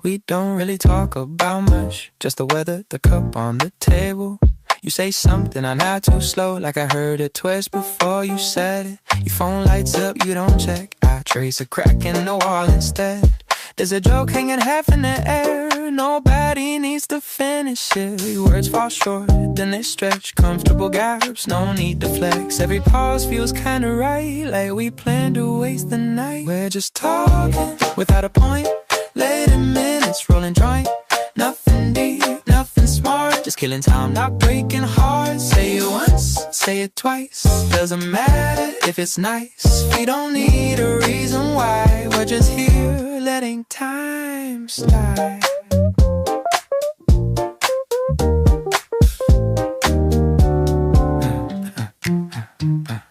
We don't really talk about much, just the weather, the cup on the table. You say something, I'm not too slow, like I heard it twice before you said it. Your phone lights up, you don't check. I trace a crack in the wall instead. There's a joke hanging half in the air. Nobody needs to finish it. Words fall short, then they stretch. Comfortable gaps, no need to flex. Every pause feels kinda right, like we planned to waste the night. We're just talking without a point. Later minutes, rolling joint. Nothing deep, nothing smart. Just killing time, not breaking hearts. Say it once, say it twice. Doesn't matter if it's nice. We don't need a reason why. We're just here letting time slide.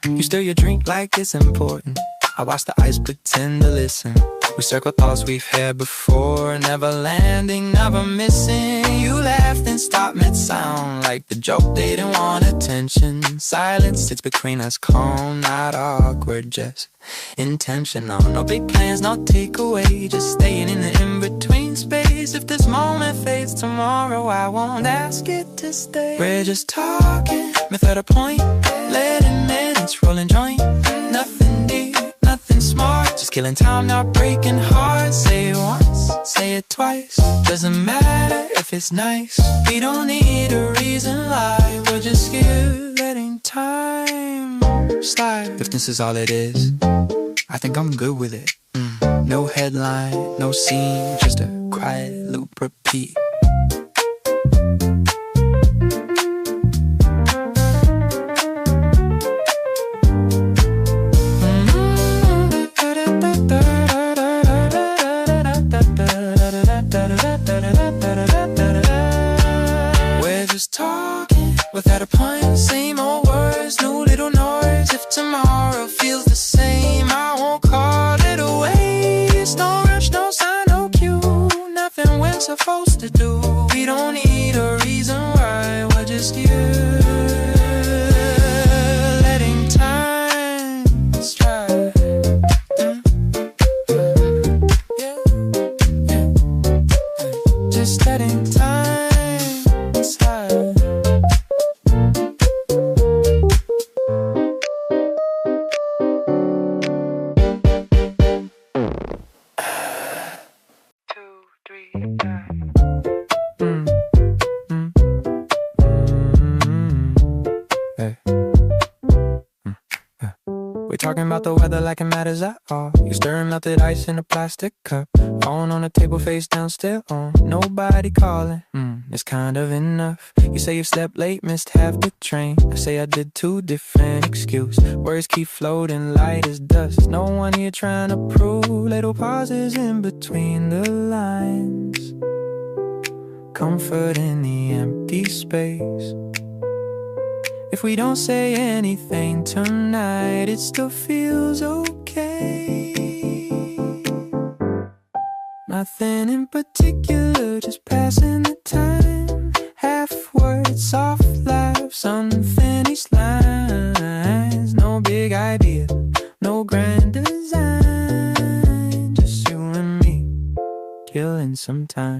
You stir your drink like it's important. I watch the ice pretend to listen. We circle thoughts we've had before, never landing, never missing. You laughed and stopped mid-sound, like the joke they didn't want attention. Silence sits between us, calm, not awkward, just intentional. No big plans, no takeaway, just staying in the in-between space. If this moment fades tomorrow, I won't ask it to stay. We're just talking, without a point. Letting minutes, rolling joint. Nothing deep, nothing smart. Just killing time, not breaking hearts. Say it once, say it twice. Doesn't matter if it's nice. We don't need a reason why. We're just here letting time slide. If this is all it is, I think I'm good with it. No headline, no scene, just a quiet loop repeat. We're just talking without a point. Same old words, no little noise. If tomorrow feels the same, I won't call it a waste. No rush, no sign, no cue. Nothing we're supposed to do. We don't need a reason why. We're just here letting time stride. Just letting time slide. We're talking about the weather like it matters at all. You stirring melted ice in a plastic cup. Phone on the table, face down, still on. Nobody calling, it's kind of enough. You say you slept late, missed half the train. I say I did too, different excuse. Words keep floating light as dust. No one here trying to prove. Little pauses in between the lines. Comfort in the empty space. If we don't say anything tonight, it still feels okay. Nothing in particular, just passing the time. Half words, soft laughs, unfinished lines. No big idea, no grand design. Just you and me, killing some time.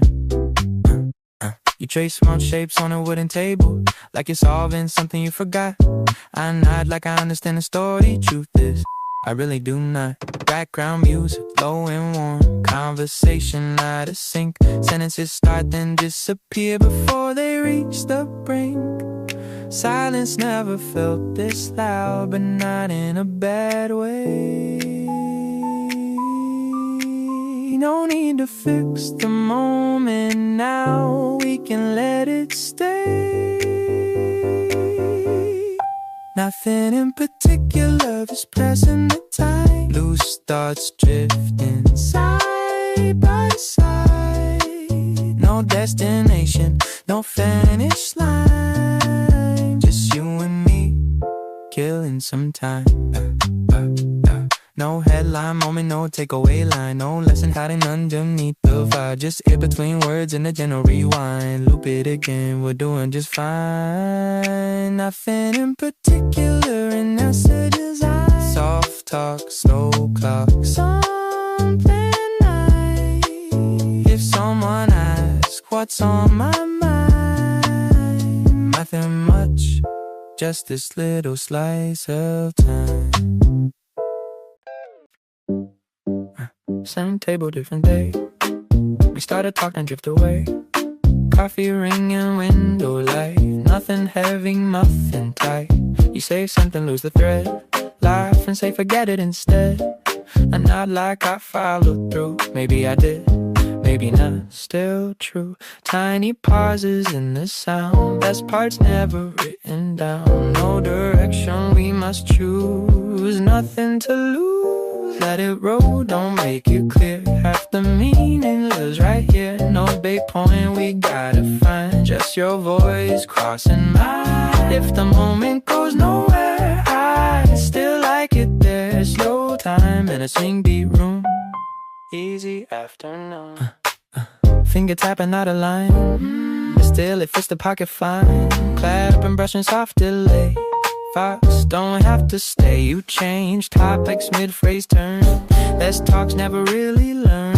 You trace small shapes on a wooden table, like you're solving something you forgot. I nod like I understand the story. Truth is, I really do not. Background music, low and warm. Conversation out of sync. Sentences start then disappear before they reach the brink. Silence never felt this loud, but not in a bad way. No need to fix the moment now. We can let it stay. Nothing in particular, just passing the time. Loose thoughts drifting side by side. No destination, no finish line. Just you and me, killing some time. No headline moment, no takeaway line. No lesson hiding underneath the vibe. Just in between words in the general rewind. Loop it again, we're doing just fine. Nothing in particular, and that's the design. Soft talk, slow clock, something nice. If so someone asks what's on my mind, nothing much, just this little slice of time. Same table, different day. We started talking and drift away. Coffee ringing, window light. Nothing heavy, nothing tight. You say something, lose the thread. Laugh and say forget it instead. And not like I followed through. Maybe I did, maybe not, still true. Tiny pauses in the sound. Best parts never written down. No direction we must choose. Nothing to lose. Let it roll, don't make it clear. Half the meaning lives right here. No big point we gotta find. Just your voice crossing mine. If the moment goes nowhere, I still like it there. Slow time in a swing beat room. Easy afternoon. Finger tapping, not a line. But still it fits the pocket fine. Clapping, brushing, soft delay. Fast, don't have to stay. You change topics mid-phrase turn. Less talks, never really learn.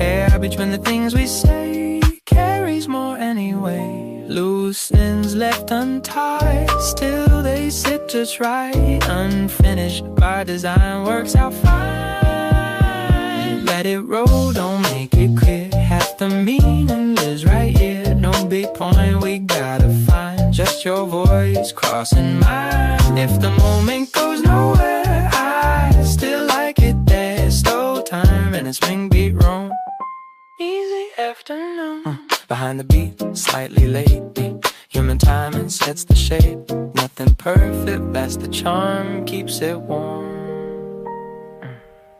Air between the things we say carries more anyway. Loose ends left untied, still they sit just right. Unfinished by design, works out fine. Let it roll, don't make it clear. Half the meaning is right here. No big point we gotta find. Just your voice crossing mine. If the moment goes nowhere, I still like it there. Slow time in a swing beat room. Easy afternoon. Behind the beat, slightly late. Human timing sets the shape. Nothing perfect, that's the charm. Keeps it warm.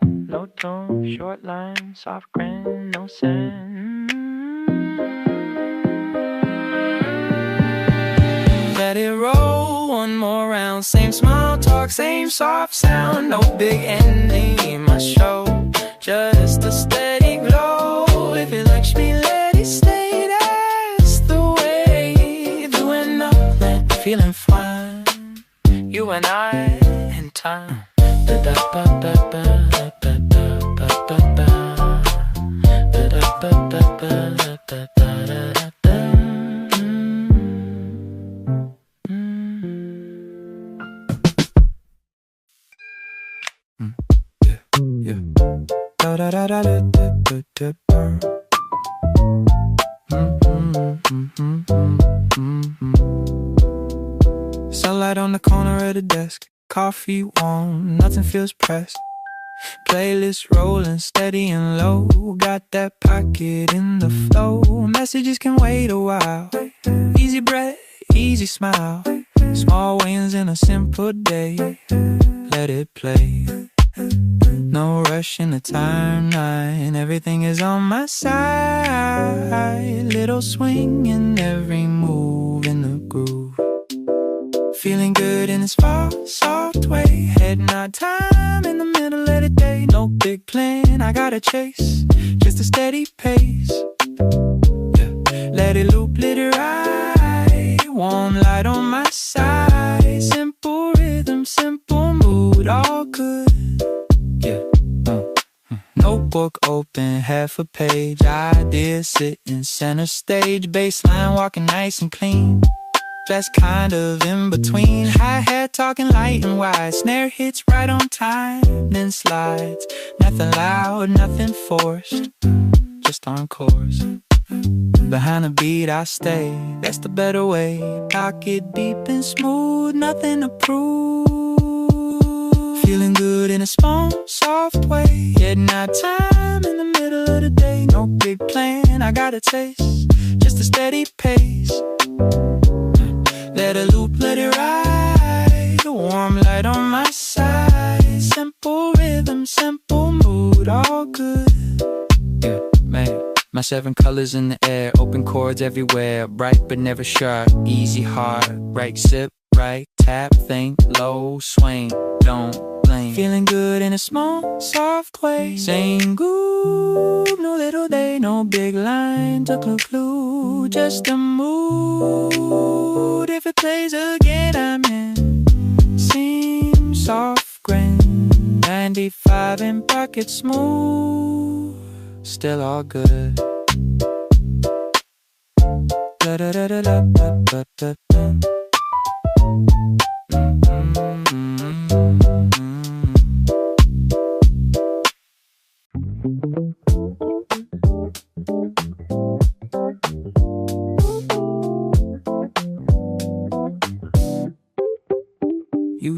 No tone, short line, soft grin, no sin. Let it roll, one more round. Same small talk, same soft sound. No big ending, my show. Just a steady glow. If it likes me, let it stay. That's the way. Doing nothing, feeling fine. You and I in time. Sunlight on the corner of the desk. Coffee warm, nothing feels pressed. Playlist rolling steady and low. Got that pocket in the flow. Messages can wait a while. Easy breath, easy smile. Small wins in a simple day. Let it play. No rush in the timeline. Everything is on my side. Little swing in every move in the groove. Feeling good in this fall, soft way. Head nod time in the middle of the day. No big plan, I gotta chase. Just a steady pace. Yeah. Let it loop, let it ride. Warm light on my side. Simple rhythm, simple mood, all good. Yeah. Notebook open, half a page. Ideas sitting center stage. Baseline walking nice and clean. That's kind of in between. Hi-hat talking light and wide. Snare hits right on time, then slides. Nothing loud, nothing forced, just on course. Behind the beat I stay, that's the better way. Pocket deep and smooth, nothing to prove. Feeling good in a small, soft way. Getting out time in the middle of the day. No big plan, I got a taste. Just a steady pace. Let it loop, let it ride. A warm light on my side. Simple rhythm, simple mood, all good. Yeah, man. My 7 colors in the air, open chords everywhere. Bright but never sharp, easy hard. Right sip, right tap, think low, swing, don't blame. Feeling good in a small, soft way. Saying good, no little day, no big line to clue. Just a mood. If it plays again, I'm in. Seems soft grain, 95 in pocket smooth. Still all good. You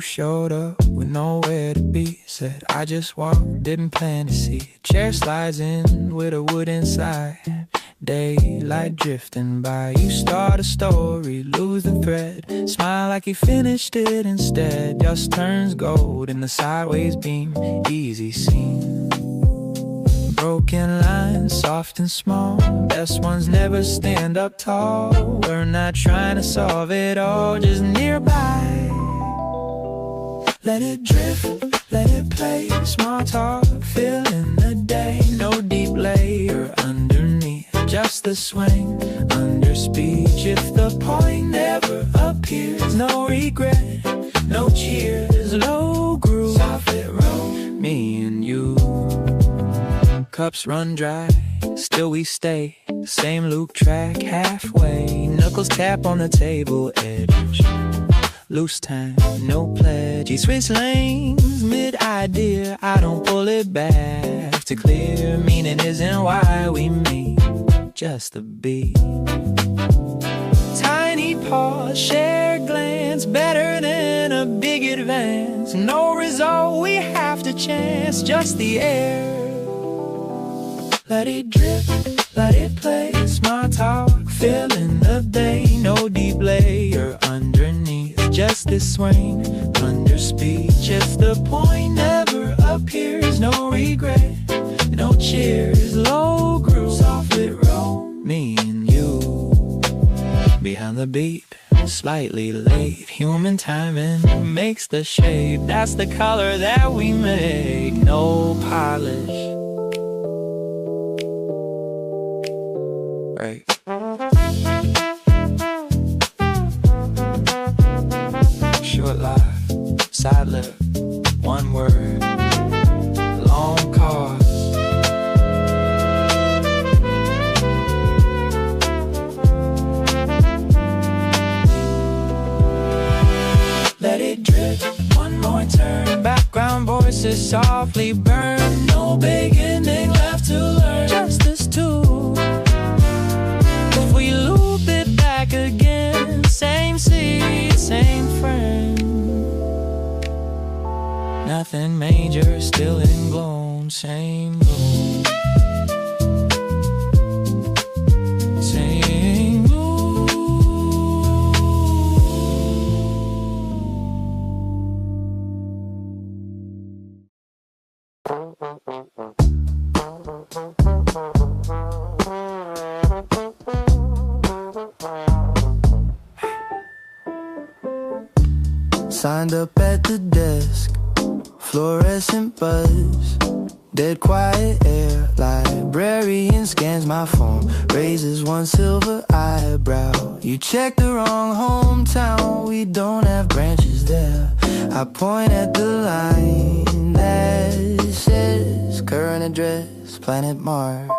showed up with nowhere to be. Said I just walked, didn't plan to see. Chair slides in with a wood inside. Daylight drifting by. You start a story, lose the thread. Smile like you finished it instead. Just turns gold in the sideways beam. Easy scene. Broken lines, soft and small. Best ones never stand up tall. We're not trying to solve it all, just nearby. Let it drift, let it play. Small talk, filling the day. No deep layer underneath, just the swing under speech. If the point never appears, no regret, no cheers. Low groove, soft it roll, me and you. Cups run dry, still we stay. Same loop track halfway. Knuckles tap on the table edge. Loose time, no pledge. You switch lanes mid-idea. I don't pull it back to clear. Meaning isn't why we meet, just to be. Tiny pause, shared glance. Better than a big advance. No result, we have to chance. Just the air. Let it drip, let it play. Small talk, filling the day. No deep layer underneath, just this swing under speech. If the point never appears, no regret, no cheers. Low groove, soft it roll, me and you. Behind the beat, slightly late. Human timing makes the shape. That's the color that we make. No polish. Right. Short life, side lip, one word, long cause. Let it drip, one more turn. Background voices softly burn. No big ending left to learn. Just us two. If we loop it back again, same seed, same friend. Nothing major, still in bloom, same bloom. Same bloom. Signed up at the desk, fluorescent buzz, dead quiet air. Librarian scans my phone, raises one silver eyebrow. You checked the wrong hometown, we don't have branches there. I point at the line that says current address, planet Mars.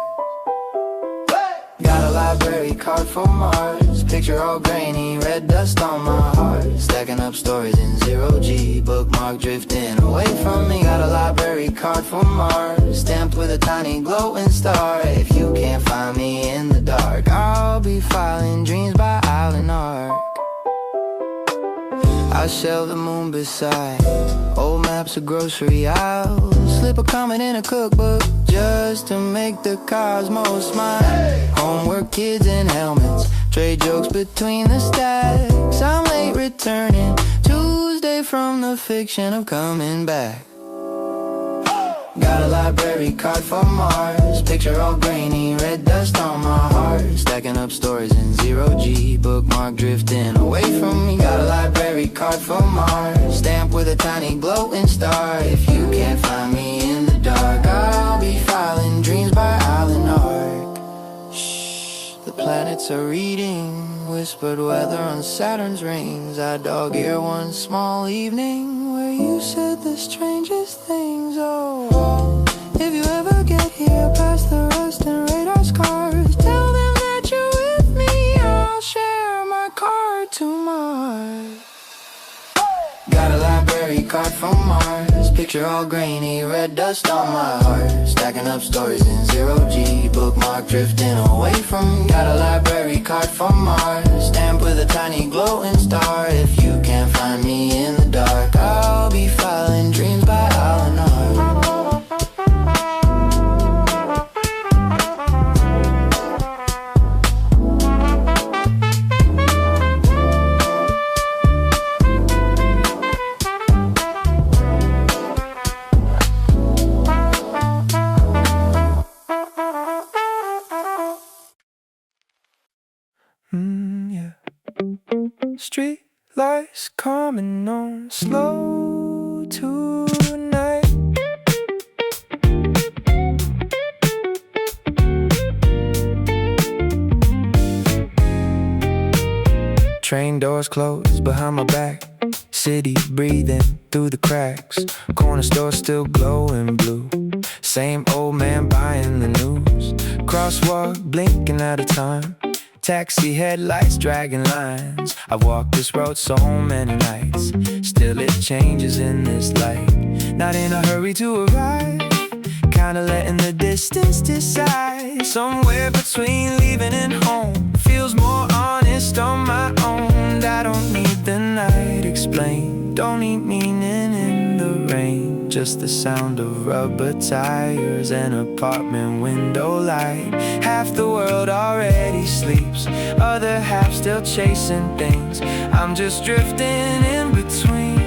Got a library card for Mars. Picture all grainy, red dust on my heart. Stacking up stories in zero-G. Bookmark drifting away from me. Got a library card for Mars. Stamped with a tiny glowing star. If you can't find me in the dark, I'll be filing dreams by Island Arc. I shelve the moon beside old maps of grocery aisles. Slip a comment in a cookbook just to make the cosmos smile. Homework, kids in helmets, trade jokes between the stacks. I'm late returning Tuesday from the fiction of coming back. Got a library card for Mars. Picture all grainy, red dust on my heart. Stacking up stories in zero-G. Bookmark drifting away from me. Got a library card for Mars. Stamped with a tiny glowing star. If you can't find me in the dark, I'll be filing dreams by Island Arc. Shh, the planets are reading whispered weather on Saturn's rings. I dog ear one small evening where you said the strangest things. Oh, if you ever get here past the rust and radar scars, tell them that you're with me. I'll share card from Mars. Picture all grainy, red dust on my heart. Stacking up stories in 0G. Bookmark drifting away from. Got a library card from Mars. Stamp with a tiny glowing star. If you can't find me in the dark, I'll be filing dreams by Alan. Street lights coming on slow tonight. Train doors closed behind my back. City breathing through the cracks. Corner store still glowing blue. Same old man buying the news. Crosswalk blinking out of time. Taxi headlights dragging lines. I've walked this road so many nights. Still it changes in this light. Not in a hurry to arrive. Kinda letting the distance decide. Somewhere between leaving and home. Feels more honest on my own. I don't need the night explained. Don't need meaning in the rain. Just the sound of rubber tires and apartment window light. Half the world already sleeps, other half still chasing things. I'm just drifting in between.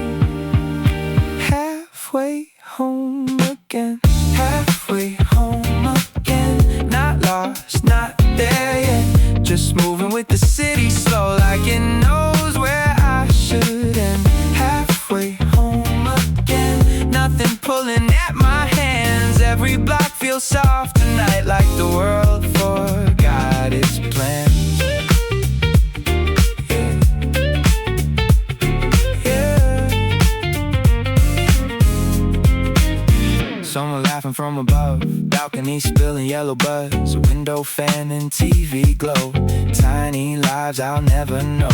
Halfway home again. Halfway home again. Not lost, not there yet. Just moving with the city slow, like it knows where I should end. Halfway home again. Nothing pulling at my hands. Every block feels soft tonight, like the world forgot its plans. Yeah. Someone laughing from above. Balcony spilling yellow buzz. Window fan and TV glow. Tiny lives I'll never know.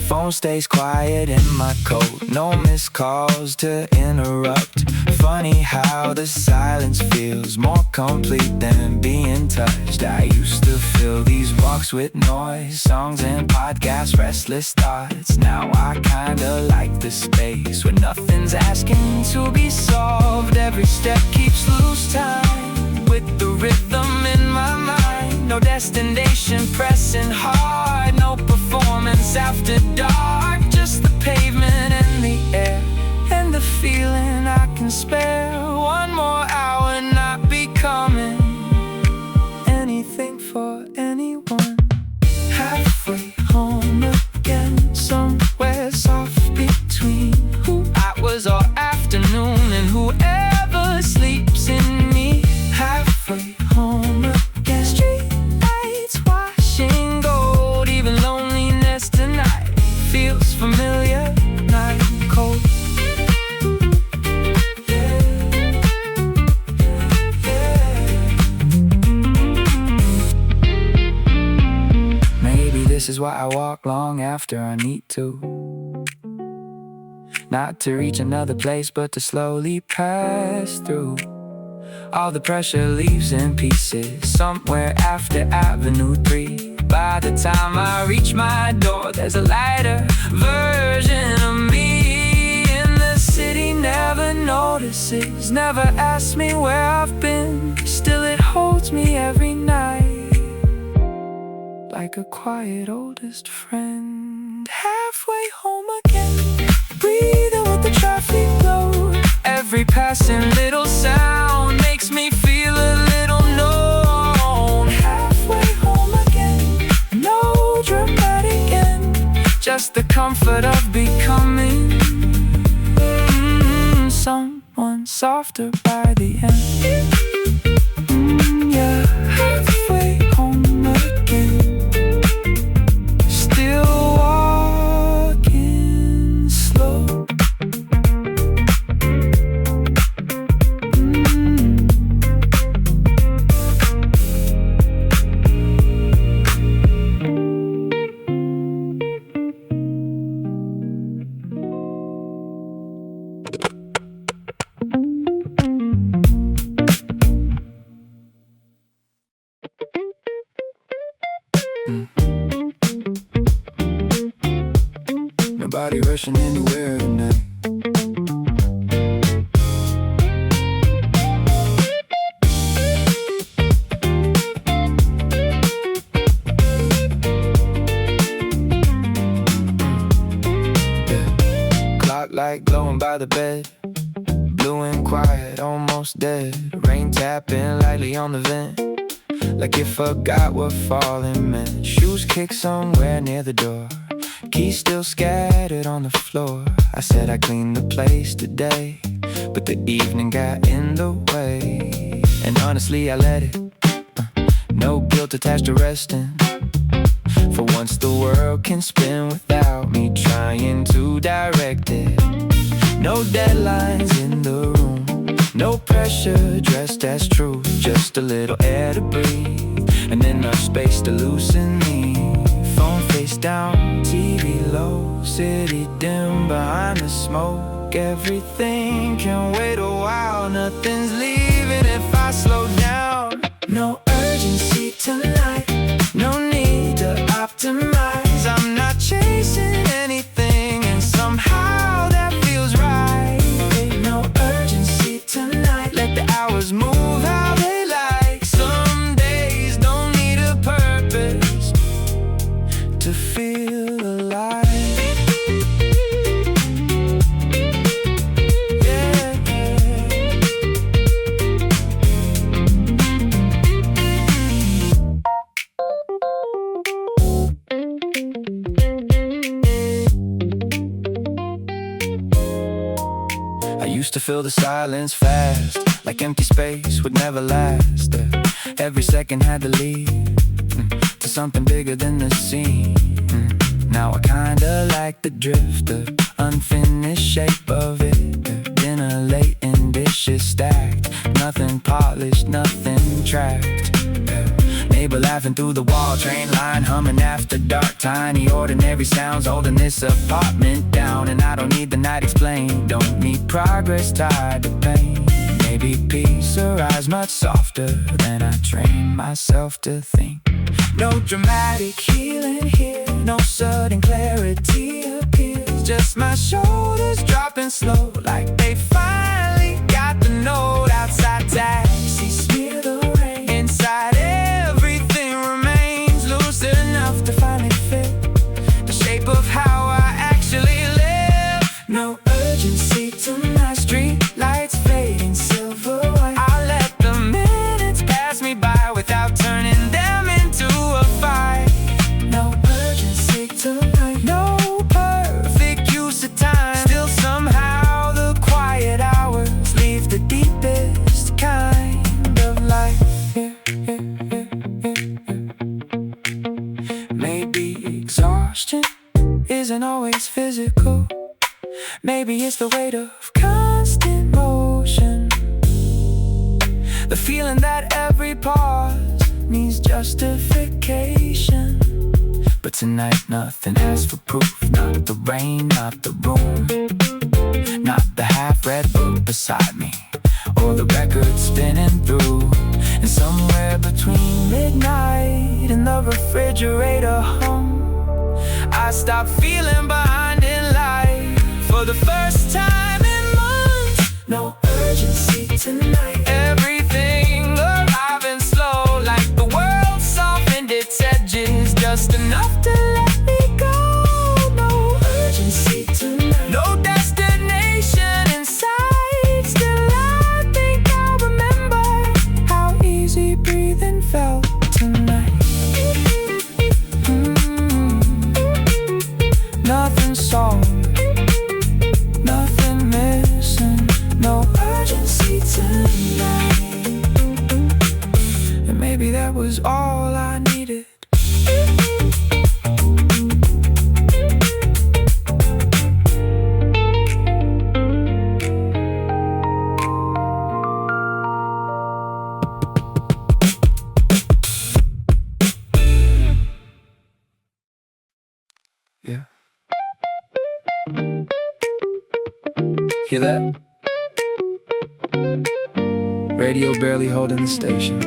Phone stays quiet in my coat. No missed calls to interrupt. Funny how the silence feels more complete than being touched. I used to fill these walks with noise, songs and podcasts, restless thoughts. Now I kinda like the space where nothing's asking to be solved. Every step keeps loose time with the rhythm in my mind. No destination pressing hard. No performance after dark. Just the pavement and the air and the feeling I can spare. One more hour, not becoming anything for anyone. Halfway home again. Somewhere soft between who I was all afternoon and whoever sleeps in me. Halfway home again. Street lights washing gold. Even loneliness tonight feels familiar, not cold. Maybe this is why I walk long after I need to. Not to reach another place, but to slowly pass through. All the pressure leaves in pieces somewhere after Avenue 3. By the time I reach my door, there's a lighter version of me. In the city never notices, never asks me where I've been. Still it holds me every night, like a quiet oldest friend. Halfway home again, breathing with the traffic load. Every passing little sound makes me feel a little known. Halfway home again, no dramatic end, just the comfort of becoming someone softer by the end. Yeah, halfway home again. Still walking slow. Nobody rushing anywhere tonight. Light glowing by the bed, blue and quiet, almost dead. Rain tapping lightly on the vent, like it forgot what falling meant. Shoes kicked somewhere near the door, keys still scattered on the floor. I said I cleaned the place today, but the evening got in the way. And honestly I let it, no guilt attached to resting. For once the world can spin without me trying to direct it. No deadlines in the room, no pressure dressed as truth. Just a little air to breathe, and enough space to loosen me. Phone face down, TV low, city dim behind the smoke. Everything can wait a while, nothing's leaving if I slow down. No urgency tonight, no need to optimize. I'm not chasing anything, and somehow that feels right. Ain't no urgency tonight, let the hours move how they like. Some days don't need a purpose to feel alive. Used to fill the silence fast, like empty space would never last. Every second had to lead to something bigger than the scene. Now I kinda like the drift, the unfinished shape of it. Dinner late and dishes stacked, nothing polished, nothing tracked. Neighbor laughing through the wall, train line humming after dark. Tiny ordinary sounds holding this apartment down. And I don't need the night explained, don't need progress tied to pain. Maybe peace arrives much softer than I train myself to think. No dramatic healing here, no sudden clarity appears. Just my shoulders dropping slow, like they finally got the note. Outside taxi smear the rain, inside everything remains loose enough to finally fit the shape of how I actually live. No urgency tonight, street lights fading silver white. I let the minutes pass me by without turning them into a fight. No urgency tonight, no perfect use of time. Still somehow the quiet hours leave the deepest kind of light. Maybe exhaustion isn't always physical. Maybe it's the weight of constant motion, the feeling that every pause needs justification. But tonight nothing asks for proof, not the rain, not the room, not the half-read book beside me, or the record spinning through. And somewhere between midnight and the refrigerator hum, I stopped feeling behind in life for the first time in months. No urgency tonight, everything arriving slow, like the world softened its edges just enough to let me go. No urgency tonight, no destination in sight. Still I think I'll remember how easy breathing felt tonight. Nothing solved, nothing missing, no urgency tonight. And maybe that was all I needed. Yeah. Hear that? Radio barely holding the station.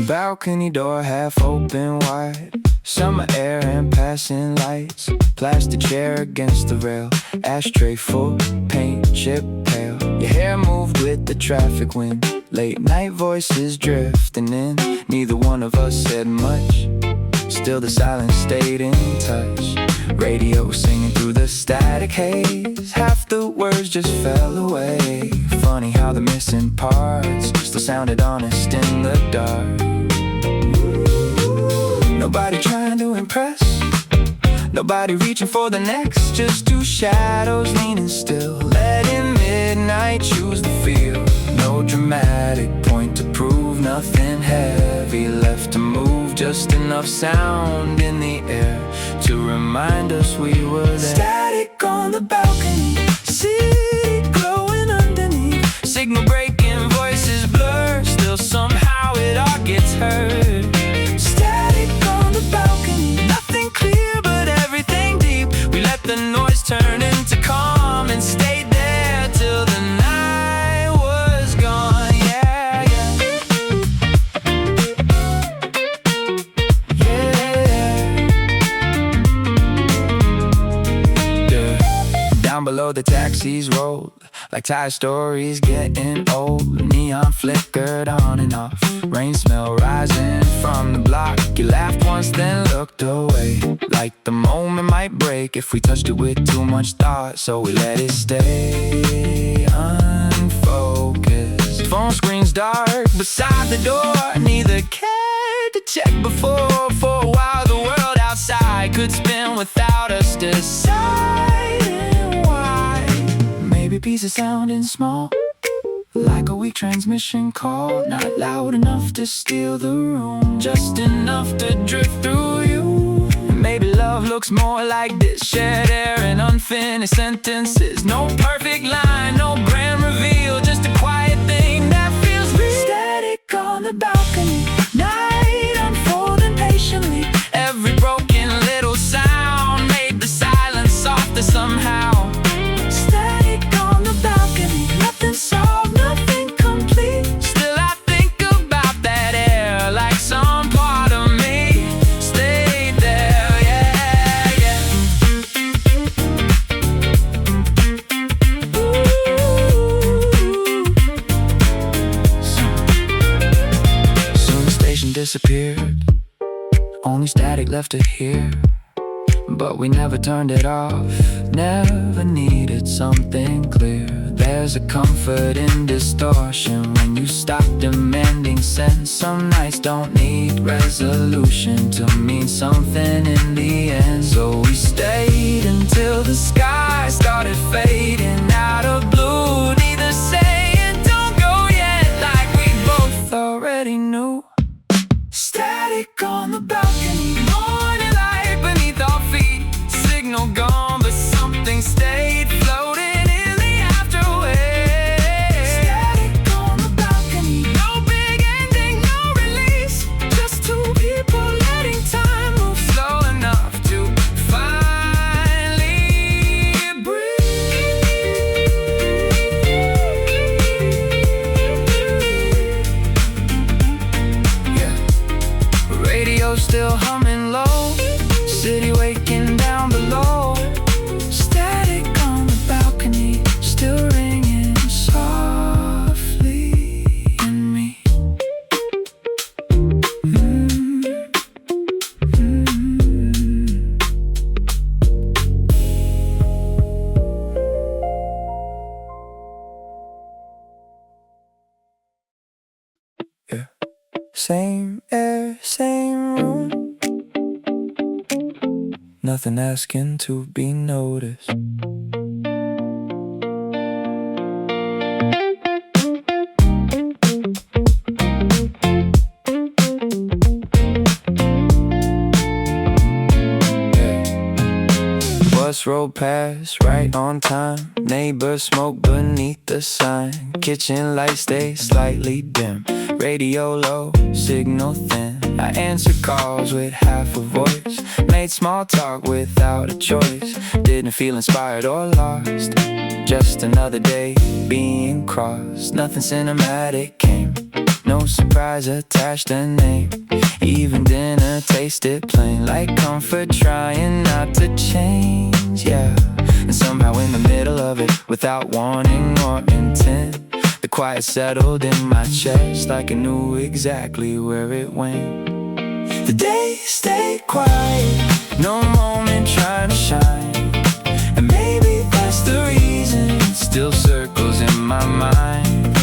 Balcony door half open wide, summer air and passing lights. Plastic chair against the rail, ashtray full, paint chip pale. Your hair moved with the traffic wind, late night voices drifting in. Neither one of us said much, still the silence stayed in touch. Radio singing through the static haze, half the words just fell away. Funny how the missing parts still sounded honest in the dark. Nobody trying to impress, nobody reaching for the next, just two shadows leaning still, letting midnight choose the field. No dramatic point to prove, nothing heavy left to move, just enough sound in the air to remind us we were there. Static on the balcony, city glowing underneath, signal breaking, voices blur, still somehow it all gets heard. Static on the balcony, nothing clear but everything deep. We let the noise turn into calm and stayed there till the night was gone. Yeah, yeah. Down below the taxis rolled like tire stories getting old. Neon flickered on and off, rain smell rising from the block. You laughed once then looked away, like the moment might break if we touched it with too much thought. So we let it stay unfocused. Phone screens dark beside the door, neither cared to check before. For a while the world outside could spin without us deciding why. Maybe pieces sounding small, like a weak transmission call, not loud enough to steal the room, just enough to drift through you. Maybe love looks more like this, shared air and unfinished sentences. No perfect line, no grand reveal, just a quiet thing that feels real. Static on the balcony, night unfolding patiently. Every broken little sound made the silence softer somehow. Static on the balcony, nothing solved, nothing complete. Still I think about that air like some part of me stayed there, yeah, yeah. Ooh. Soon the station disappeared, only static left to hear. But we never turned it off, never needed something clear. There's a comfort in distortion when you stop demanding sense. Some nights don't need resolution to mean something in the end. So we stayed until the sky started fading out of blue. Neither saying don't go yet, like we both already knew. Static on the balcony, morning light beneath our feet. Signal gone, but something stayed floating in the afterwave. Static on the balcony, no big ending, no release, just two people letting time move slow enough to finally breathe. Yeah, radio still humming low, city waking down below. Static on the balcony, still ringing softly in me. Yeah. Same air, same room, nothing asking to be noticed. Bus rolled past right on time, neighbors smoke beneath the sign. Kitchen lights stay slightly dim, radio low, signal thin. I answered calls with half a voice, made small talk without a choice. Didn't feel inspired or lost, just another day being crossed. Nothing cinematic came, no surprise attached a name. Even dinner tasted plain, like comfort trying not to change, yeah. And somehow in the middle of it, without warning or intent, the quiet settled in my chest like I knew exactly where it went. The day stayed quiet, no moment trying to shine. And maybe that's the reason it still circles in my mind.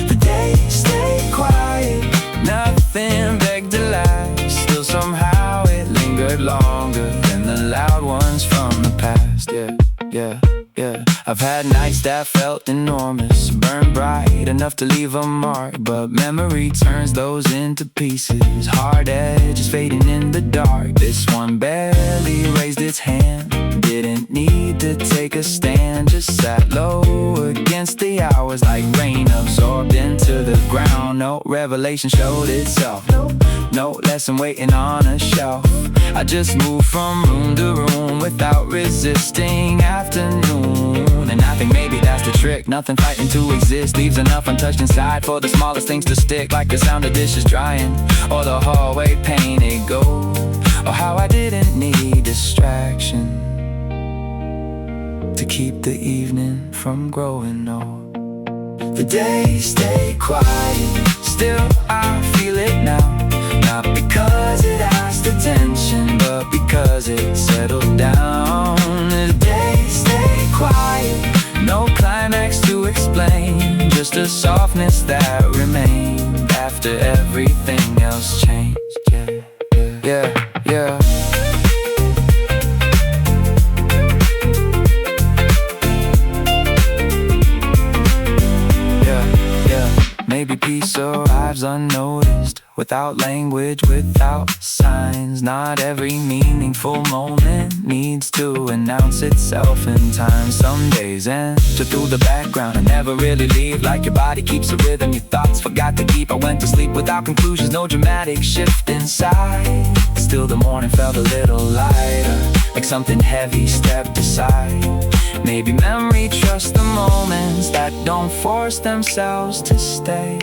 The day stayed quiet, nothing begged to last. Still somehow it lingered longer than the loud ones from the past. Yeah. I've had nights that felt enormous, burned bright enough to leave a mark. But memory turns those into pieces, hard edges fading in the dark. This one barely raised its hand, didn't need to take a stand, just sat low against the hours like rain absorbed into the ground. No revelation showed itself, no lesson waiting on a shelf. I just moved from room to room without resisting afternoon. And I think maybe that's the trick, nothing fighting to exist, leaves enough untouched inside for the smallest things to stick, like the sound of dishes drying, or the hallway painted gold, or how I didn't need distraction to keep the evening from growing old. The day stayed quiet, still I feel it now. Not because it asked attention, but because it settled down. The day stayed quiet, no climax to explain, just a softness that remained after everything else changed. Yeah. Maybe peace arrives unnoticed, without language, without signs. Not every meaningful moment needs to announce itself in time. Some days enter through the background and never really leave, like your body keeps a rhythm your thoughts forgot to keep. I went to sleep without conclusions, no dramatic shift inside. Still the morning felt a little lighter, like something heavy stepped aside. Maybe memory trusts the moments that don't force themselves to stay,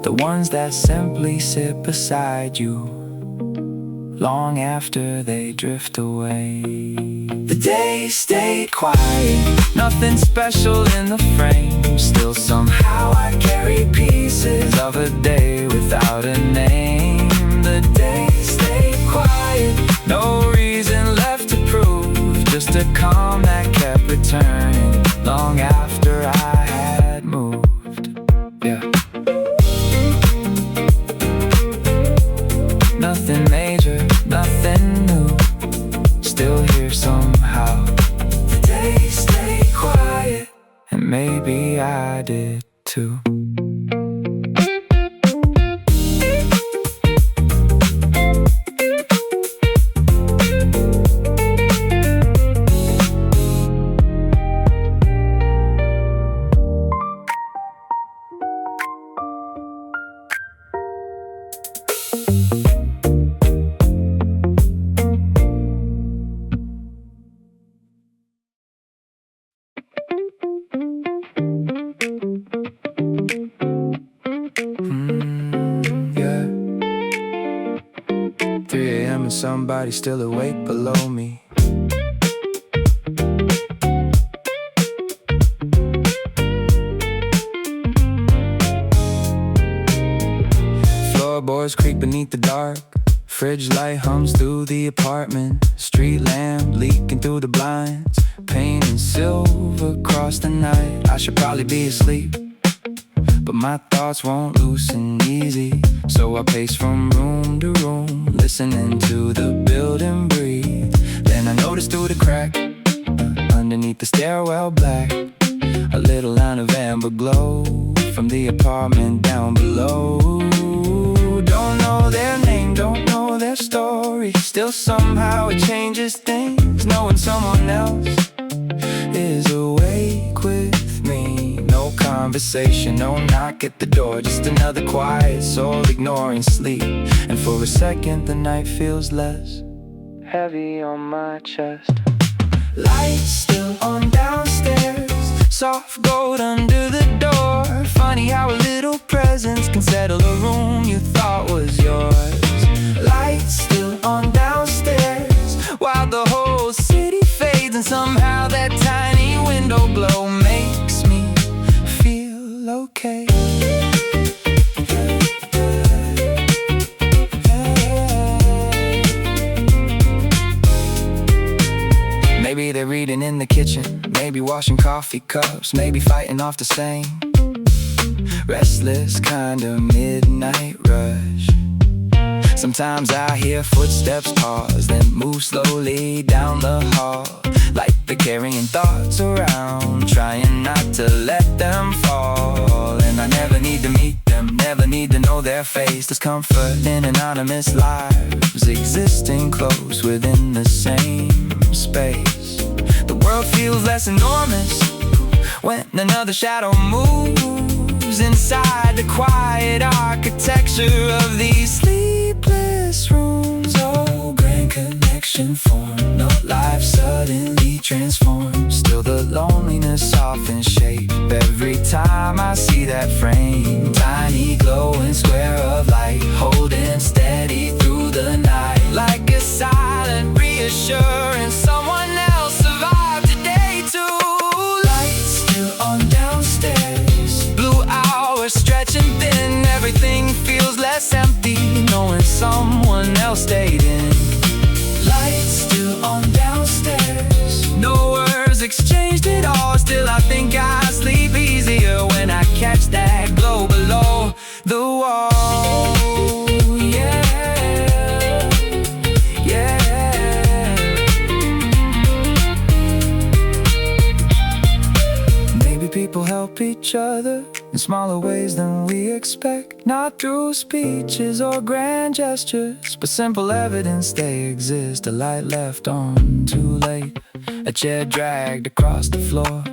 the ones that simply sit beside you long after they drift away. The day stayed quiet, nothing special in the frame. Still somehow I carry pieces of a day without a name. The day stayed quiet, no reason left to prove, just a calm that kept returning long after I had moved. Yeah. Nothing major, nothing new, still here somehow. The day stayed quiet, and maybe I did too. Somebody still awake below me. Floorboards creak beneath the dark, fridge light hums through the apartment, street lamp leaking through the blinds, painting silver across the night. I should probably be asleep, but my thoughts won't loosen easy, so I pace from room to room, listening to the building breathe. Then I notice through the crack, underneath the stairwell black, a little line of amber glow from the apartment down below. Don't know their name, don't know their story, still somehow it changes things, knowing someone else is awake with me. No conversation, no knock at the door, just another quiet soul ignoring sleep. And for a second the night feels less heavy on my chest. Lights still on downstairs, soft gold under the door. Funny how a little presence can settle a room you thought was yours. Lights still on downstairs while the whole city fades, and somehow that tiny window glow makes me feel okay. Maybe they're reading in the kitchen, maybe washing coffee cups, maybe fighting off the same restless kind of midnight rush. Sometimes I hear footsteps pause, then move slowly down the hall, like they're carrying thoughts around, trying not to let them fall. And I never need to meet them, never need to know their face. There's comfort in anonymous lives, existing close within the same space. The world feels less enormous when another shadow moves inside the quiet architecture of these sleepless rooms. Oh, grand connection formed, no life suddenly transformed. Still the loneliness softens shape every time I see that frame. Tiny glowing square of light, holding steady through the night, like a silent reassurance. Someone else survived today too. Lights still on downstairs, blue hours stretching thin. Everything feels less empty knowing someone else stayed in. Lights still on downstairs, no words exchanged at all. Still I think I sleep easier when I catch that glow below the wall. People help each other in smaller ways than we expect, not through speeches or grand gestures, but simple evidence they exist. A light left on too late, a chair dragged across the floor,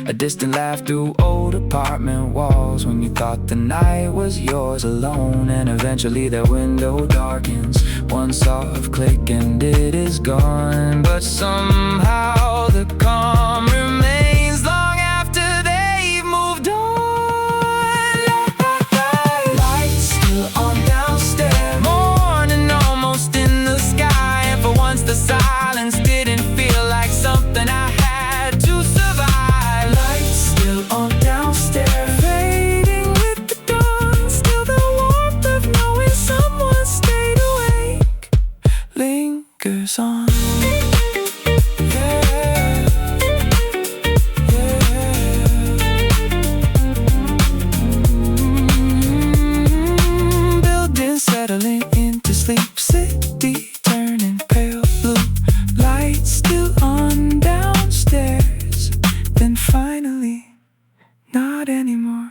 a distant laugh through old apartment walls when you thought the night was yours alone. And eventually that window darkens, one soft click and it is gone. But somehow the calm remains long after they've moved on. Lights still on downstairs, morning almost in the sky, and for once the silence didn't feel like something I had to survive. Lights still on downstairs, fading with the dawn. Still the warmth of knowing someone stayed awake lingers on. Settling into sleep, city turning pale blue. Lights still on downstairs, then finally not anymore.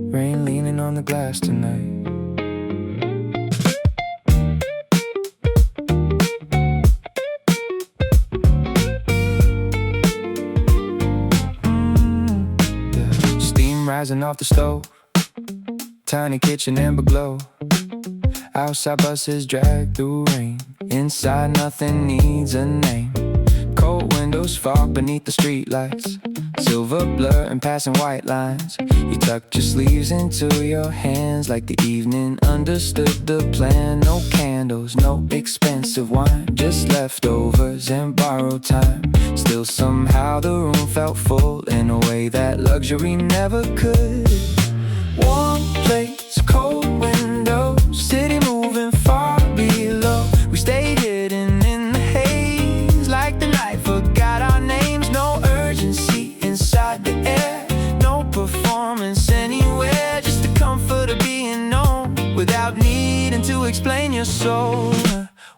Rain leaning on the glass tonight. Steam rising off the stove, tiny kitchen amber glow. Outside buses drag through rain, inside nothing needs a name. Cold windows fog beneath the streetlights, silver blur and passing white lines. You tucked your sleeves into your hands like the evening understood the plan. No candles, no expensive wine, just leftovers and borrowed time. Still somehow the room felt full in a way that luxury never could. Warm plates, cold windows, city moving far below. We stayed hidden in the haze like the night forgot our names. No urgency inside the air, no performance anywhere, just the comfort of being known without needing to explain your soul.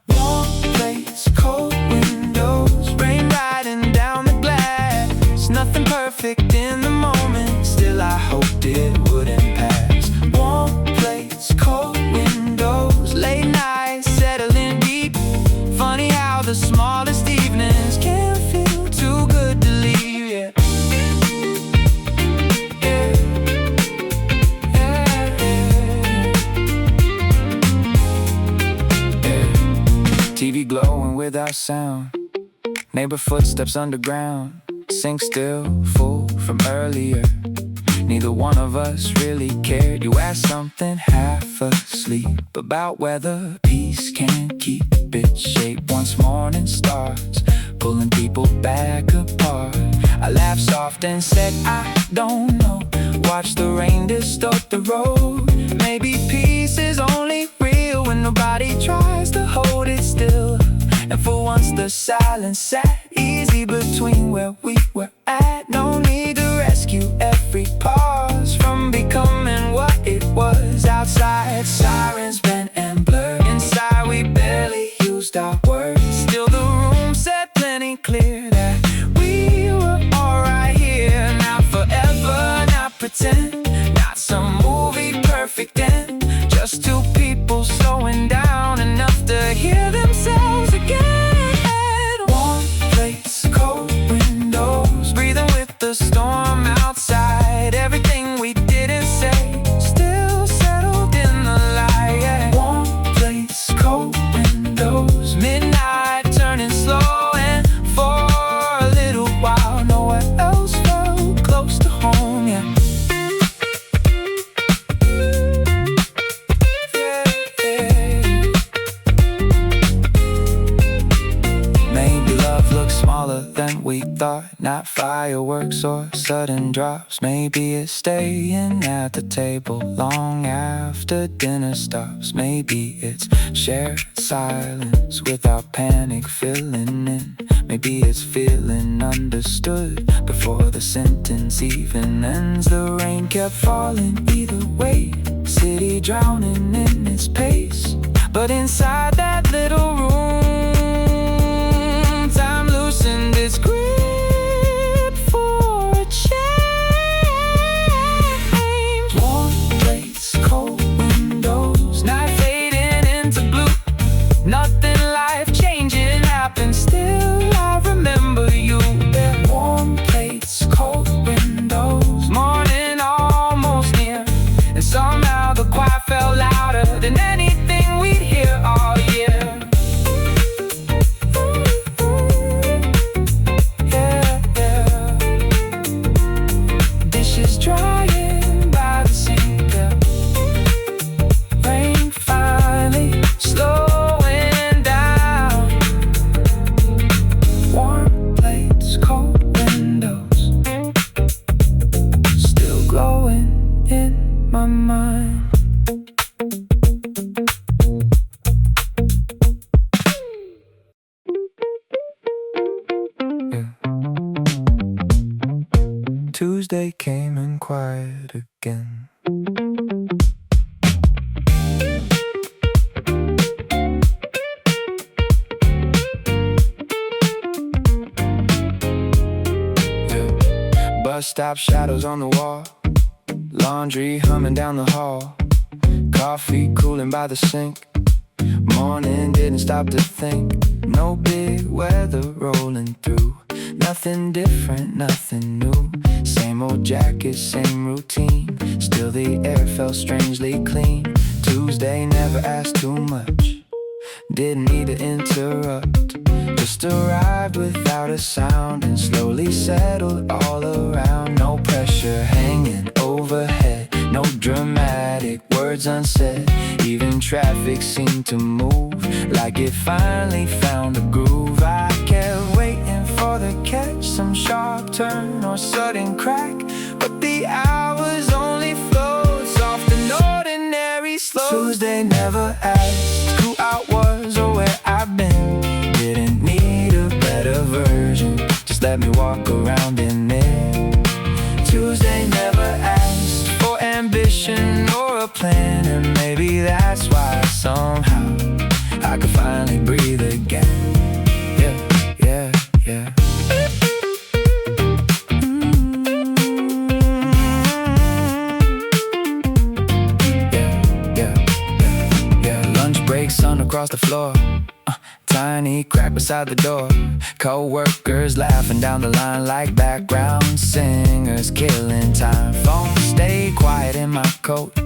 Warm plates, cold windows, rain riding down the glass. Nothing perfect in the moment, still I hoped it wouldn't pass. Warm plates, cold windows, most evenings can feel too good to leave, yeah. TV glowing without sound, neighbor footsteps underground, sink still, full from earlier. Neither one of us really cared. You asked something half asleep about whether peace can keep its shape once morning starts, pulling people back apart. I laughed soft and said, I don't know. Watch the rain distort the road. Maybe peace is only real when nobody tries to hold it still. And for once the silence sat easy between where we were at. No need to rescue every pause from becoming what it was. Outside, sirens bent and blurred. Inside, we barely used our words. Still the room said plenty clear that we were alright here. Not forever, not pretend, not some movie perfect end. Just two people slowing down enough to hear themselves again. Warm plates, cold windows, breathing with the storm outside. Everything we didn't say still settled in the light, yeah. Warm plates, cold windows, midnight turning slow, and for a little while nowhere else felt close to home, yeah. Smaller than we thought, not fireworks or sudden drops. Maybe it's staying at the table long after dinner stops. Maybe it's shared silence without panic filling in. Maybe it's feeling understood before the sentence even ends. The rain kept falling either way, city drowning in its pace. But inside that little room, time loosened its grip for a change. Warm plates, cold windows, night fading into blue. Nothing life-changing happened, still I remember you. Yeah. Warm plates, cold windows, morning almost near, and somehow the quiet felt louder than anything we'd hear all year. Drying by the sink, yeah. Rain finally slowing down. Warm plates, cold windows, still glowing in my mind. Tuesday came and quiet again. Yeah. Bus stop shadows on the wall, laundry humming down the hall, coffee cooling by the sink. Morning didn't stop to think. No big weather rolling through. Nothing different, nothing new. Same old jacket, same routine. Still the air felt strangely clean. Tuesday never asked too much, didn't need to interrupt. Just arrived without a sound and slowly settled all around. No pressure hanging overhead, no dramatic words unsaid. Even traffic seemed to move like it finally found a groove. I kept waiting for the catch, some sharp turn or sudden crack, but the hours only flowed soft and ordinary slow. Tuesday never asked who I was or where I've been. Didn't need a better version, just let me walk around in it. Tuesday never asked for ambition or a plan, and maybe that's why somehow I could finally breathe again. Yeah, yeah, yeah. Lunch break, sun across the floor. Tiny crack beside outside the door. Co-workers laughing down the line like background singers, killing time. Phone stay quiet in my coat,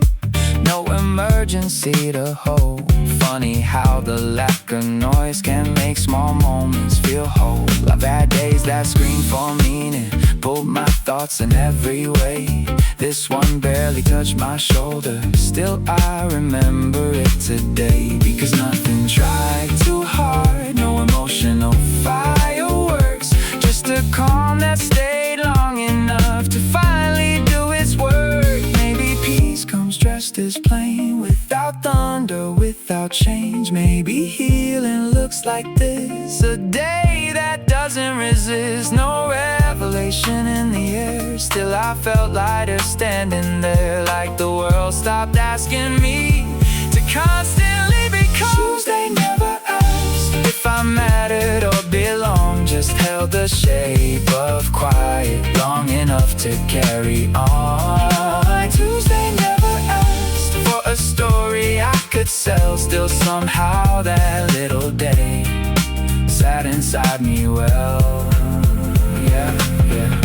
no emergency to hold. Funny how the lack of noise can make small moments feel whole. I've had days that scream for meaning, pulled my thoughts in every way. This one barely touched my shoulder, still I remember it today. Because nothing tried too hard, no emotional fireworks, just a calm that stayed long enough to finally do its work. Maybe peace comes dressed as plain, without thunder, without change. Maybe healing looks like this, a day that doesn't resist. No revelation in the air, still I felt lighter standing there, like the world stopped asking me to constantly become. Tuesday never asked if I mattered or belonged, just held the shape of quiet long enough to carry on. Tuesday never asked for a story I could sell, still somehow that little day sat inside me well. Yeah, yeah.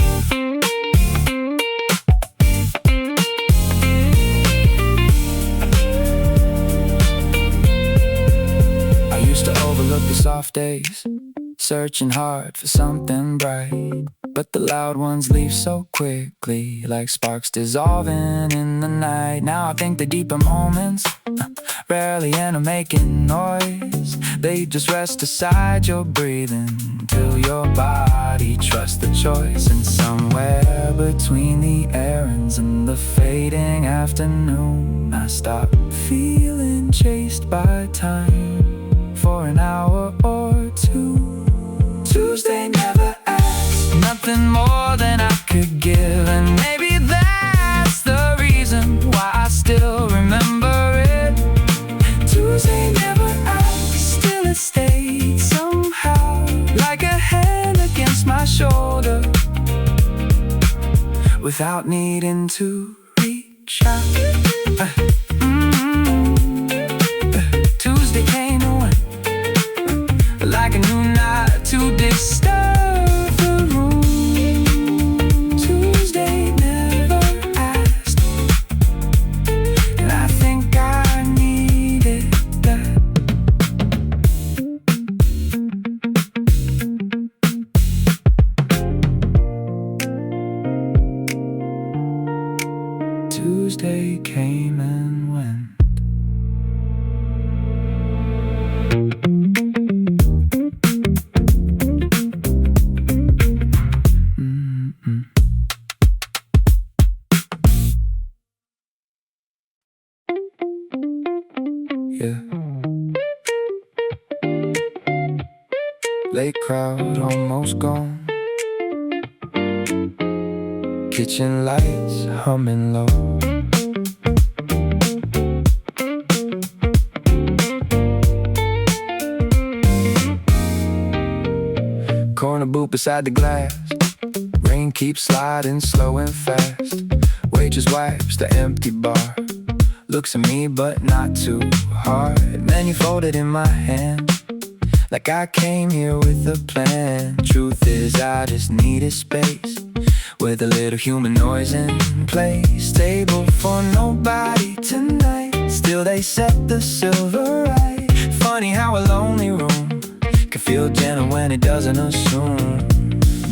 I used to overlook the soft days, searching hard for something bright, but the loud ones leave so quickly, like sparks dissolving in the night. Now I think the deeper moments rarely end up making noise. They just rest aside your breathing till your body trusts the choice. And somewhere between the errands and the fading afternoon, I stop feeling chased by time for an hour or two. Tuesday never asked nothing more than I could give, and maybe that's the reason why I still remember it. Tuesday never asked, still it stayed somehow, like a hand against my shoulder, without needing to reach out. Tuesday came and went, like a new night to disturb the room. Tuesday never asked, and I think I needed that. Tuesday came and went. Yeah. Late crowd, almost gone. Kitchen lights humming low. Corner booth beside the glass. Rain keeps sliding slow and fast. Waitress wipes the empty bar, looks at me but not too hard. Menu folded in my hand, like I came here with a plan. Truth is I just needed space, with a little human noise in place. Table for nobody tonight, still they set the silver right. Funny how a lonely room can feel gentle when it doesn't assume.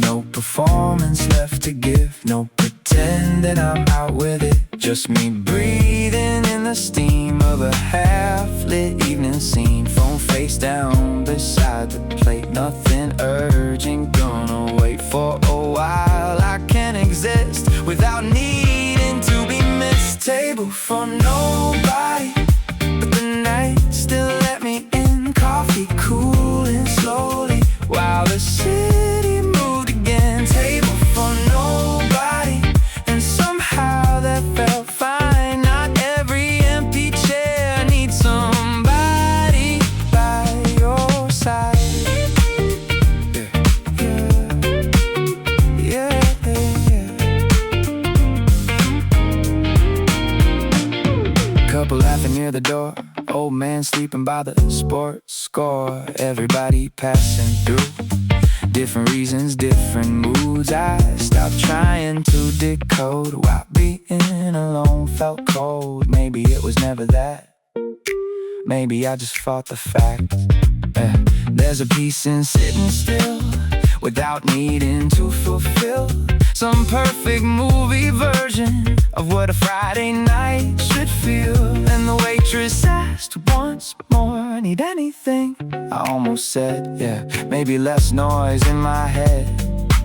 No performance left to give, no pretending I'm out with it. Just me breathing in the steam of a half-lit evening scene. Phone face down beside the plate, nothing urgent, gonna wait for a while. I can't exist without needing to be missed. Table for nobody, but the night still let me in. Coffee cooling slowly while the city moved again. Table for nobody, and somehow that felt fine. Not every empty chair needs somebody by your side. Yeah. sleeping by the sports score. Everybody passing through, different reasons, different moods. I stopped trying to decode why being alone felt cold. Maybe it was never that. Maybe I just fought the fact. There's a peace in sitting still without needing to fulfill some perfect movie version of what a Friday night should feel. And the waitress asked once more, need anything? I almost said, yeah, maybe less noise in my head,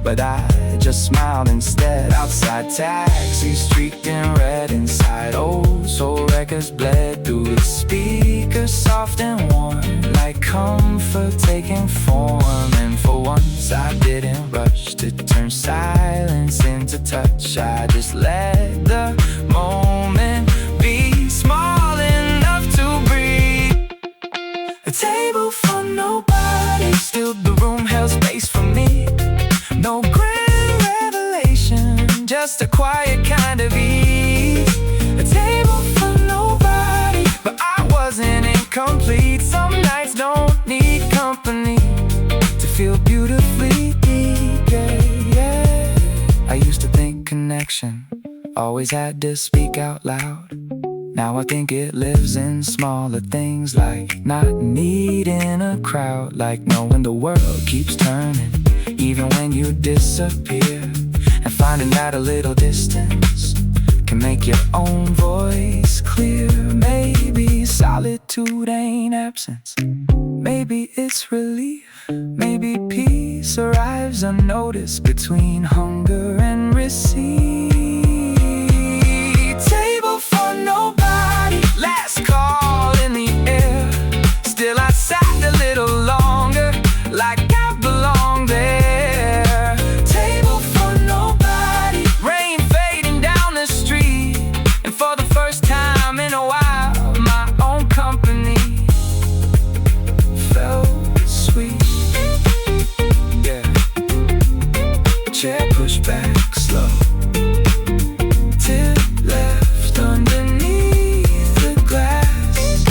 but I just smiled instead. Outside taxis streaking red, inside old soul records bled through the speakers, soft and warm, like comfort taking form. And for once I didn't rush to turn silence into touch. I just let the moment be small enough to breathe. A table for nobody, still the room held space for me. No grand revelation, just a quiet kind of ease. A table for nobody, but I wasn't incomplete. Some nights don't need company to feel beautifully deep, yeah. I used to think connection always had to speak out loud. Now I think it lives in smaller things, like not needing a crowd, like knowing the world keeps turning even when you disappear, and finding that a little distance can make your own voice clear. Maybe solitude ain't absence, maybe it's relief. Maybe peace arrives unnoticed between hunger and receipt. Table for nobody, last call in the air. Still I sat a little longer, like I belong there. Table for nobody, rain fading down the street, and for the first time in a while, my own company felt sweet. Yeah, chair pushed back slow, tip left underneath the glass.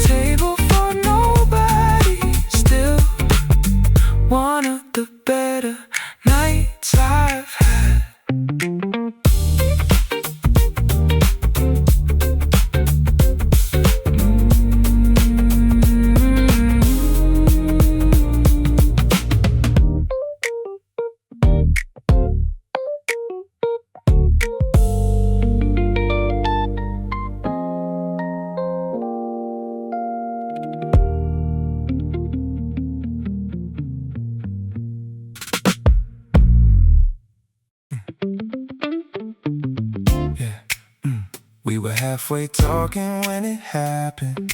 Table for nobody, still one of the better nights I've had. We were halfway talking when it happened.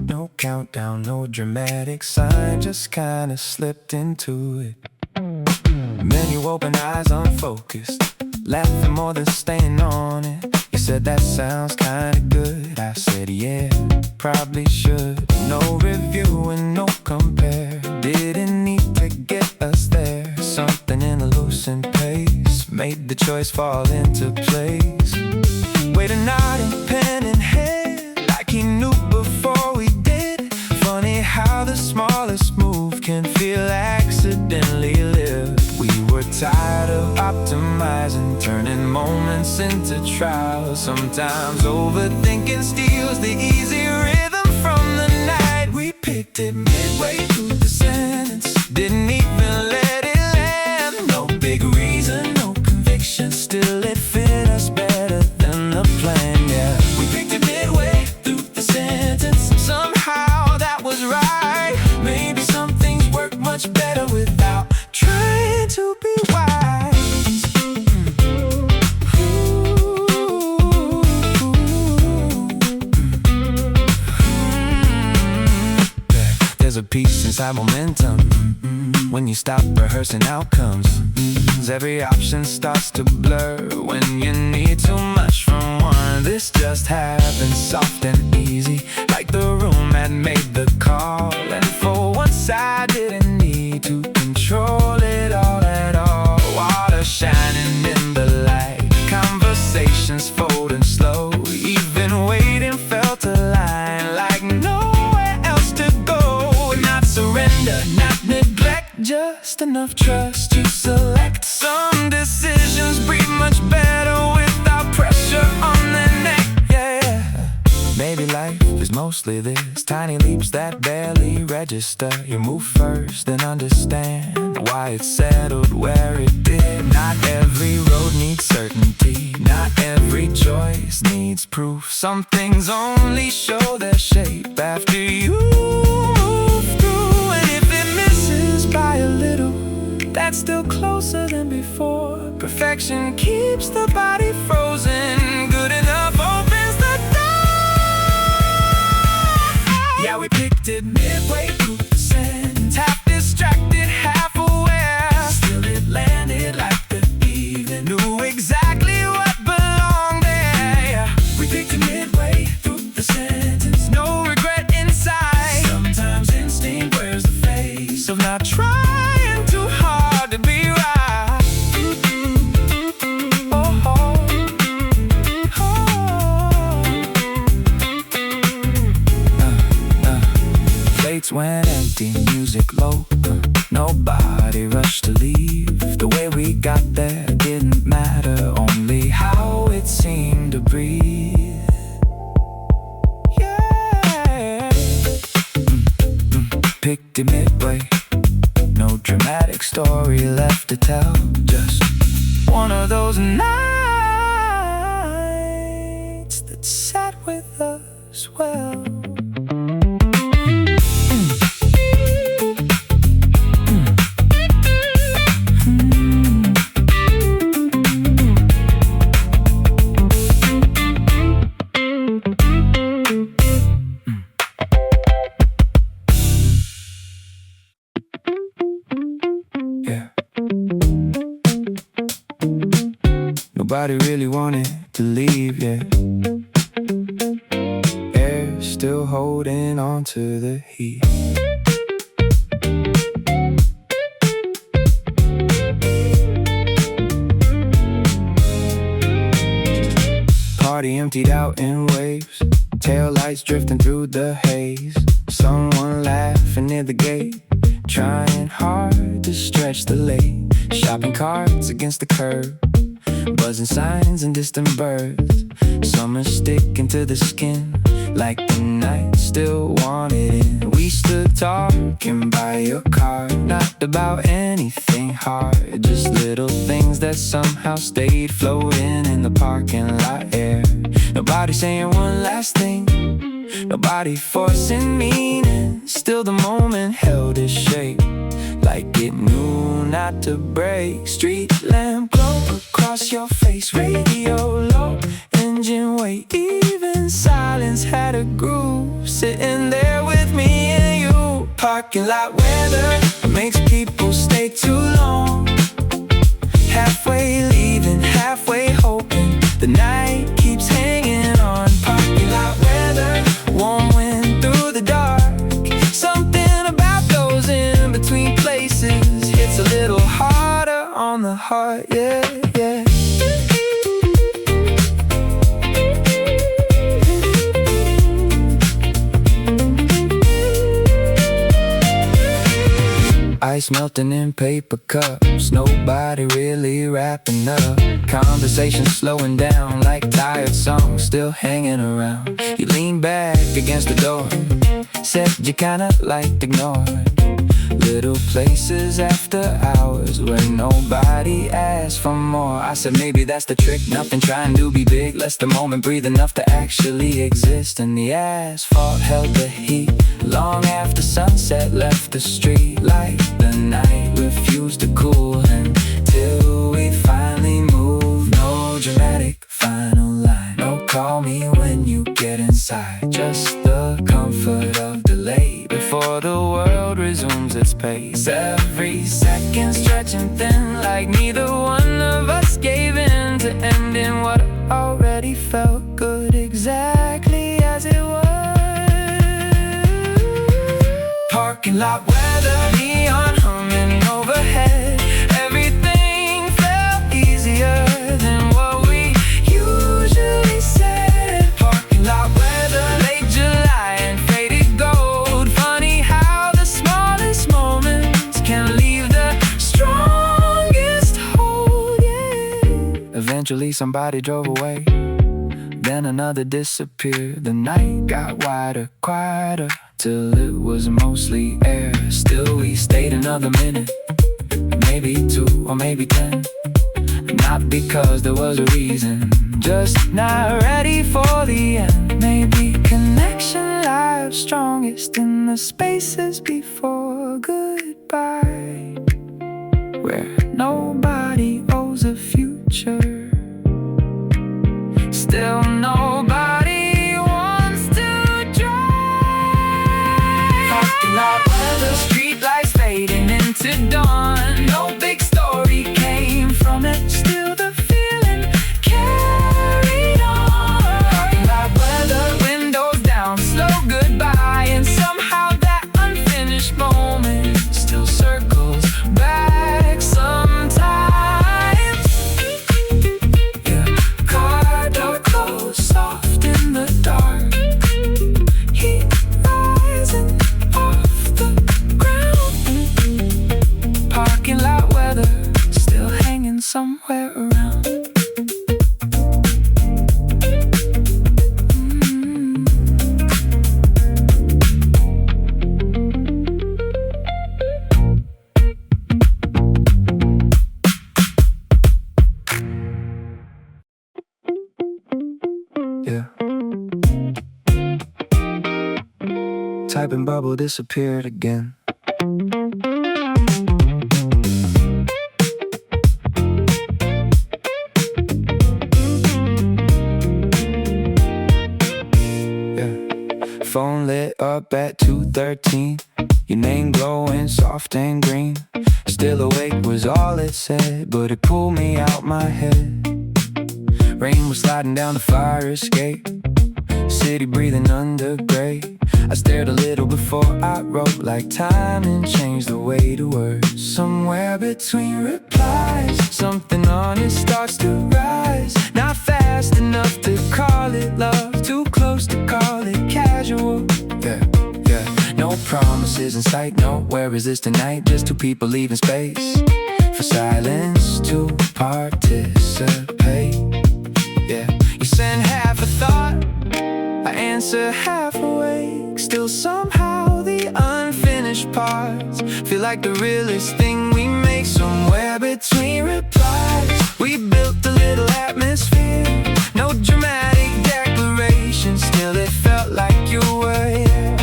No countdown, no dramatic sign, just kinda slipped into it. Menu open, eyes unfocused, laughing more than staying on it. You said that sounds kinda good. I said yeah, probably should. No review and no compare, didn't need to get us there. Something in the loosened pace made the choice fall into place. Wait, a nodding pen in hand, like he knew before we did. Funny how the smallest move can feel accidentally lived. We were tired of optimizing, turning moments into trials. Sometimes overthinking steals the easy rhythm from the night. We picked it midway through the sentence, didn't even let it land. No big reason, no conviction, still it fit us better than the plan, yeah. We picked it midway through the sentence, somehow that was right. Maybe some things work much better without trying to be wise. There's a peace inside momentum when you stop rehearsing outcomes. Every option starts to blur when you need too much from one. This just happened soft and easy, like the room had made the call. And for once I didn't need to control it all at all. Water shining in the light, conversations folding slow. Even waiting felt aligned, like no just enough trust to select. Some decisions breathe much better without pressure on their neck. Yeah. Maybe life is mostly this, tiny leaps that barely register. You move first and understand why it settled where it did. Not every road needs certainty, not every choice needs proof. Some things only show their shape after you move through. And if it misses by a little, that's still closer than before. Perfection keeps the body frozen, good enough opens the door. Yeah, we picked it midway through the sentence, half distracted, half aware. Still it landed like the evening knew exactly what belonged there. Yeah, we picked it midway through the sentence, no regret inside. Sometimes instinct wears the face of not trying too hard to be right. Plates went empty, music low, nobody rushed to leave. The way we got there didn't matter, only how it seemed to breathe. Yeah. Picked it midway, no dramatic story left to tell, just one of those nights that sat with us well. Nobody really wanted to leave, yeah. Air still holding on to the heat. Party emptied out in waves, tail lights drifting through the haze. Someone laughing near the gate, trying hard to stretch the lane. Shopping carts against the curb, buzzing signs and distant birds. Summer sticking to the skin, like the night still wanted in. We stood talking by your car, not about anything hard, just little things that somehow stayed floating in the parking lot air. Nobody saying one last thing, nobody forcing meaning. Still the moment held its shape, like it knew not to break. Street lamp glow across your face, radio low, engine wait. Even silence had a groove, sitting there with me and you. Parking lot weather makes people stay too long, halfway leaving, halfway hoping. The night keeps hanging on. Parking lot weather, warm wind through the dark. Something about those in between places hits a little harder on the heart, yeah, yeah. Ice melting in paper cups, nobody really wrapping up. Conversation slowing down like tired songs still hanging around. You lean back against the door, said you kinda liked ignored. Little places after hours where nobody asked for more. I said maybe that's the trick, nothing trying to be big, less the moment breathe enough to actually exist. And the asphalt held the heat long after sunset left the street, like the night refused to cool until we finally moved. No dramatic final line, no call me when you get inside, just the comfort of delay before the world resumes its pace. Every second stretching thin, like neither one of us gave in to ending what already felt good exactly as it was. Parking lot weather, neon humming overhead. Everything felt easier than what we usually said. Parking lot weather, late July and faded gold. Funny how the smallest moments can leave the Eventually somebody drove away, then another disappeared. The night got wider, quieter, till it was mostly air. Still we stayed another minute, maybe 2 or maybe 10. Not because there was a reason, just not ready for the end. Maybe connection lies strongest in the spaces before goodbye, where nobody owes a future. Still nobody wants to drive. Parking lot weather, street lights fading into dawn. No big story came from it, still the feeling carried on. Parking lot weather, windows down, slow goodbye, and somehow that unfinished moment still circles back sometimes. Yeah, car door closed, soft in the dark, heat rising off the ground. Parking lot weather, still hanging somewhere around. Yeah. Typing bubble disappeared again. Phone lit up at 2:13. Your name glowing soft and green. Still awake was all it said, but it pulled me out my head. Rain was sliding down the fire escape, city breathing under gray. I stared a little before I wrote, like time and changed the way to words. Somewhere between replies, something honest starts to rise. Not fast enough to call it love, too close to call it casual. Yeah, yeah. No promises in sight, no, where is this tonight? Just two people leaving space for silence to participate. Yeah, you send half a thought, I answer half awake. Still somehow the unfinished parts feel like the realest thing we make. Somewhere between replies, we built a little atmosphere. No dramatic declaration, still it felt like you were here.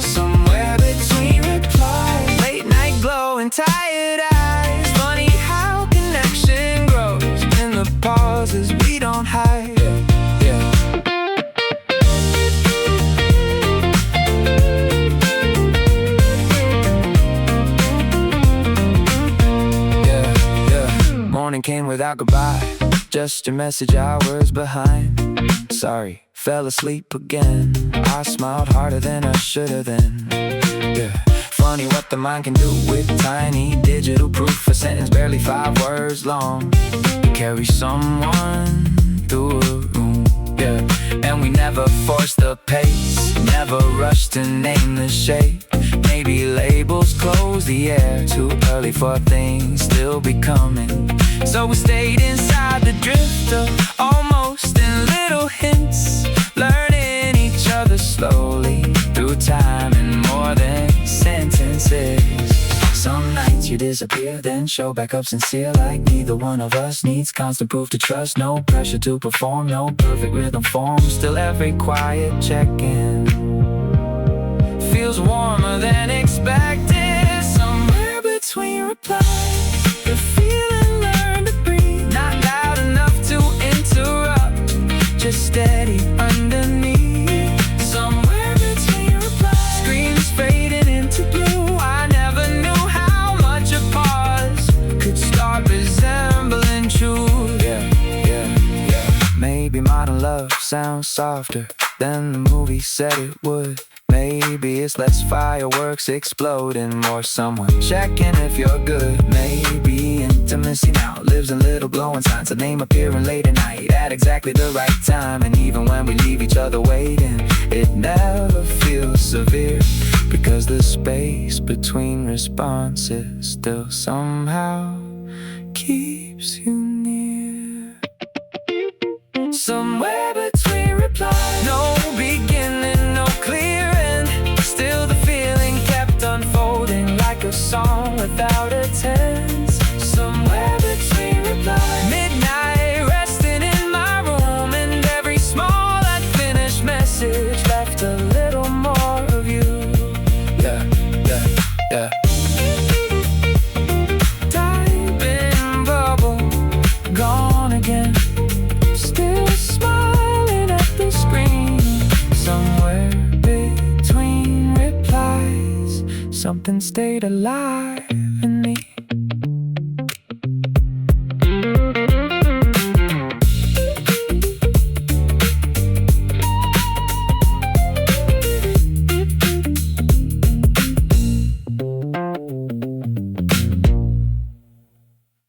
Somewhere between replies, late night glow and tired eyes. Funny how connection grows in the pauses we don't hide. Morning came without goodbye, just your message hours behind. Sorry, fell asleep again. I smiled harder than I should've then. Yeah, funny what the mind can do with tiny digital proof. A sentence barely 5 words long, to carry someone through a room. Yeah, and we never forced the pace, never rushed to name the shape. Maybe labels close the air, too early for things still becoming. So we stayed inside the drifter, almost in little hints, learning each other slowly through time and more than sentences. Some nights you disappear, then show back up sincere, like neither one of us needs constant proof to trust. No pressure to perform, no perfect rhythm form. Still every quiet check-in feels warmer than expected. Somewhere between replies, the feeling learned to breathe. Not loud enough to interrupt, just steady underneath. Somewhere between replies, screens fading into blue. I never knew how much a pause could start resembling truth. Yeah, yeah, yeah. Maybe modern love sounds softer than the movie said it would. Maybe it's less fireworks exploding, more someone checking if you're good. Maybe intimacy now lives in little glowing signs, a name appearing late at night at exactly the right time. And even when we leave each other waiting, it never feels severe, because the space between responses still somehow keeps you near. something stayed alive.